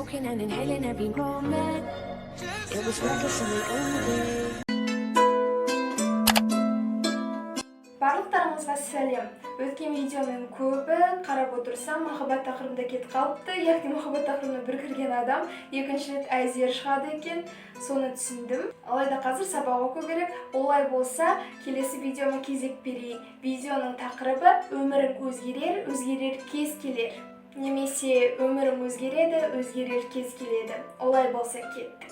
smoking and inhaling every moment. It was reckless and we owned it. Барлықтарыңызға сәлем. Өткен видеоның көбі қарап отырсам махаббат тақырыбында кетіп қалыпты. Яғни махаббат тақырыбына бір кірген адам екінші рет әзер шығады екен. Соны түсіндім. Алайда қазір сабақ оқу керек. Олай болса, келесі видеома кезек берейін. Видеоның тақырыбы өмірің өзгерер, өзгерер кез келер. Немесе өмірің өзгереді, өзгерер кез келеді. Олай болса кеттік.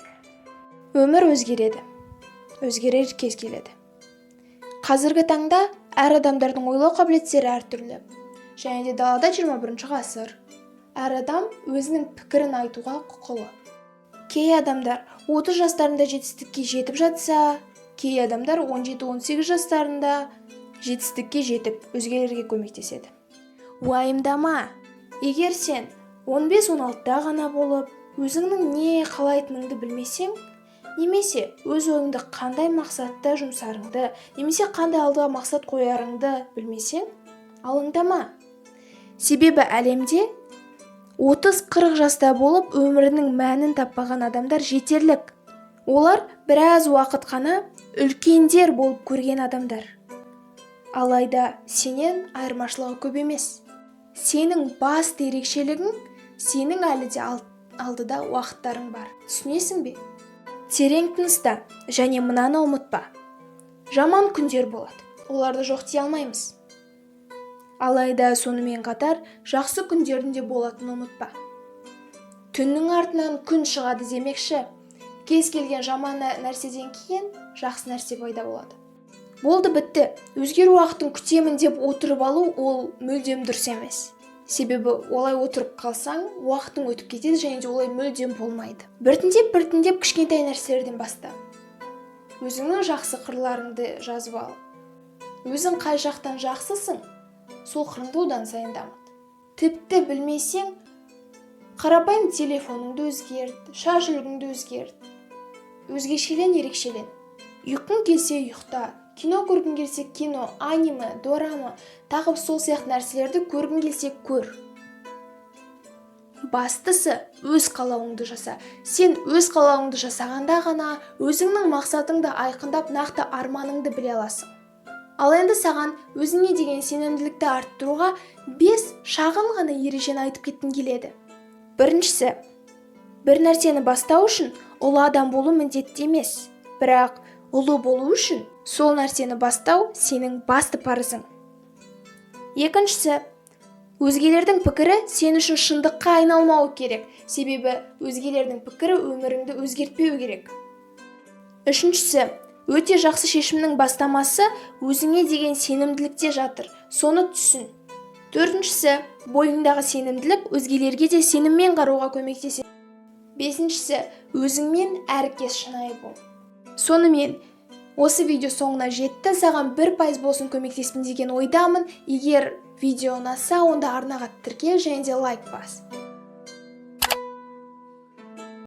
Өмір өзгереді, өзгерер кез келеді. Қазіргі таңда әр адамдардың ойлау қабілеттері әртүрлі. Және де далада 21 ғасыр. Әр адам өзінің пікірін айтуға құқылы. Кей адамдар 30 жастарында жетістікке жетіп жатса, кей адамдар 17-18 жастарында жетістікке жетіп, өзгелерге көмектеседі. Уайымдама. Егер сен 15-16-да ғана болып, өзіңнің не қалайтыныңды білмесең, немесе өз ойыңды қандай мақсатта жұмсарыңды, немесе қандай алдыға мақсат қоярыңды білмесең, алаңдама. Себебі әлемде 30-40 жаста болып өмірінің мәнін таппаған адамдар жетерлік. Олар біраз уақыт қана үлкендер болып көрген адамдар. Алайда сенен айырмашылығы көп емес. Сенің басты ерекшелігің, сенің әлі де алдыда уақыттарың бар. Түсінесің бе? Терең тыныста және мынаны ұмытпа. Жаман күндер болады. Оларды жоқ дей алмаймыз. Алайда сонымен қатар жақсы күндердің де болатынын ұмытпа. Түннің артынан күн шығады демекші. Кез келген жаман нәрседен кейін жақсы нәрсе пайда болады. Болды, бітті. Өзгеру уақытын күтемін деп отырып алу ол мүлдем дұрыс емес. Себебі олай отырып қалсаң, уақытың өтіп кетеді және де олай мүлдем болмайды. Біртіндеп кішкентай нәрселерден баста. Өзіңнің жақсы қырларыңды жазып ал. Өзің қай жақтан жақсысың, сол қырыңды одан сайын дамыт. Тіпті білмесең, қарапайым телефоныңды өзгерт, шаш үлгіңді өзгерт. Өзгешелен, ерекшелен. Ұйқың келсе ұйықта. Кино көргің келсе кино, аниме, дорама, тағы сол сияқты нәрселерді көргің келсе көр. Бастысы өз қалауыңды жаса. Сен өз қалауыңды жасағанда ғана өзіңнің мақсатыңды айқындап, нақты арманыңды біле аласың. Ал енді саған өзіңе деген сенімділікті арттыруға 5 шағын ғана ережені айтып кеткім келеді. Біріншісі, бір нәрсені бастау үшін ұлы адам болу міндетті емес. Бірақ ұлы болу үшін сол нәрсені бастау сенің басты парызың. Екіншісі, өзгелердің пікірі сен үшін шындыққа айналмауы керек. Себебі өзгелердің пікірі өміріңді өзгертпеу керек. Үшіншісі, өте жақсы шешімнің бастамасы өзіңе деген сенімділікте жатыр. Соны түсін. Төртіншісі, бойыңдағы сенімділік өзгелерге де сеніммен қарауға көмектеседі. Бесіншісі, өзіңмен әркез шынайы бол. Сонымен, осы видео соңына жетті. Саған 1% болсын көмектеспін деген ойдамын. Егер видео ұнаса, онда арнаға тіркел және де лайк бас.